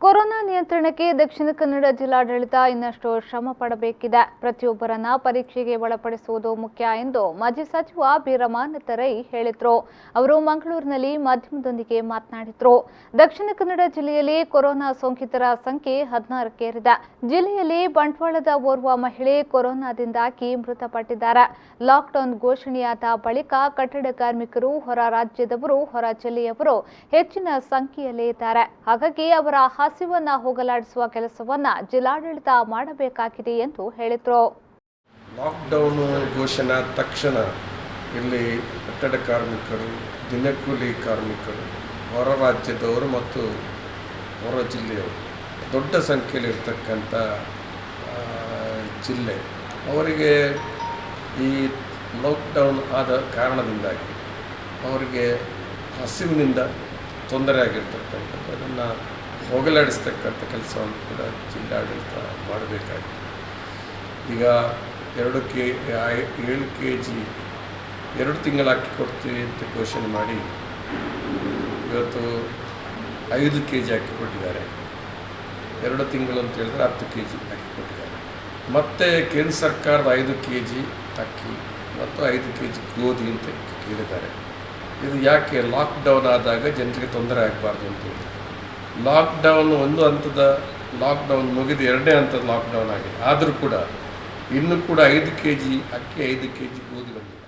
Corona ನಿಯಂತ್ರಣಕ್ಕೆ ದಕ್ಷಿಣ ಕನ್ನಡ ಜಿಲ್ಲಾಡಳಿತ ಇನ್ನಷ್ಟು ಶ್ರಮ ಪಡಬೇಕಿದೆ. ಪ್ರತಿಯೊಬ್ಬರನ್ನ ಪರೀಕ್ಷೆಗೆ ಒಳಪಡಿಸುವುದು ಮುಖ್ಯ ಎಂದು ಮಾಜಿ ಸಚಿವ ಬೀರಮಾನತ್ತ ರೈ ಹೇಳಿದರು. ಅವರು ಮಂಗಳೂರಿನಲ್ಲಿ ಮಾಧ್ಯಮದೊಂದಿಗೆ ಮಾತನಾಡಿದರು. ದಕ್ಷಿಣ ಕನ್ನಡ ಜಿಲ್ಲೆಯಲ್ಲಿ ಕೊರೋನಾ ಸೋಂಕಿತರ ಸಂಖ್ಯೆ 16ಕ್ಕೇರಿದೆ. ಜಿಲ್ಲೆಯಲ್ಲಿ ಬಂಟ್ವಾಳದ ಓರ್ವ ಮಹಿಳೆ ಕೊರೋನಾದಿಂದಾಗಿ ಮೃತಪಟ್ಟಿದ್ದಾರೆ. ಲಾಕ್ಡೌನ್ ಘೋಷಣೆಯಾದ ಬಳಿಕ ಕಟ್ಟಡ ಕಾರ್ಮಿಕರು, ಹೊರ ರಾಜ್ಯದವರು, ಹೊರ ಜಿಲ್ಲೆಯವರು ಹೆಚ್ಚಿನ ಸಂಖ್ಯೆಯಲ್ಲೇ ಇದ್ದಾರೆ. ಹಾಗಾಗಿ ಅವರ ಹಸಿವನ್ನ ಹೋಗಲಾಡಿಸುವ ಕೆಲಸವನ್ನ ಜಿಲ್ಲಾಡಳಿತ ಮಾಡಬೇಕಾಗಿದೆ ಎಂದು ಹೇಳಿದರು. ಲಾಕ್ಡೌನ್ ಘೋಷಣೆ ತಕ್ಷಣ ಇಲ್ಲಿ ಕಟ್ಟಡ ಕಾರ್ಮಿಕರು, ದಿನಕೂಲಿ ಕಾರ್ಮಿಕರು, ಹೊರ ರಾಜ್ಯದವರು ಮತ್ತು ಹೊರ ಜಿಲ್ಲೆಯವರು ದೊಡ್ಡ ಸಂಖ್ಯೆಯಲ್ಲಿ ಇರ್ತಕ್ಕಂಥ ಜಿಲ್ಲೆ, ಅವರಿಗೆ ಈ ಲಾಕ್ಡೌನ್ ಆದ ಕಾರಣದಿಂದಾಗಿ ಅವರಿಗೆ ಹಸಿವಿನಿಂದ ತೊಂದರೆ ಆಗಿರ್ತಕ್ಕಂಥದ್ದು, ಅದನ್ನು ಹೋಗಲಾಡಿಸ್ತಕ್ಕಂಥ ಕೆಲಸವನ್ನು ಕೂಡ ಜಿಲ್ಲಾಡಳಿತ ಮಾಡಬೇಕಾಗಿದೆ. ಈಗ 7 kg 2 ತಿಂಗಳು ಅಕ್ಕಿ ಕೊಡ್ತೀವಿ ಅಂತ ಘೋಷಣೆ ಮಾಡಿ ಇವತ್ತು 5 kg ಅಕ್ಕಿ ಕೊಟ್ಟಿದ್ದಾರೆ. 2 ತಿಂಗಳು ಅಂತ ಹೇಳಿದ್ರೆ 10 kg ಅಕ್ಕಿ ಕೊಟ್ಟಿದ್ದಾರೆ. ಮತ್ತು ಕೇಂದ್ರ ಸರ್ಕಾರದ 5 kg ಅಕ್ಕಿ ಮತ್ತು 5 kg ಗೋಧಿ ಅಂತ ಕೇಳಿದ್ದಾರೆ. ಇದು ಯಾಕೆ? ಲಾಕ್ಡೌನ್ ಆದಾಗ ಜನರಿಗೆ ತೊಂದರೆ ಆಗಬಾರ್ದು ಅಂತೇಳಿ. ಲಾಕ್ಡೌನ್ ಒಂದು ಹಂತದ ಲಾಕ್ಡೌನ್ ಮುಗಿದು 2ನೇ ಹಂತದ ಲಾಕ್ಡೌನ್ ಆಗಿದೆ. ಆದರೂ ಕೂಡ ಇನ್ನೂ ಕೂಡ 5 kg ಅಕ್ಕಿ, 5 kg ಗೋಧಿ ಬಂದಿದೆ.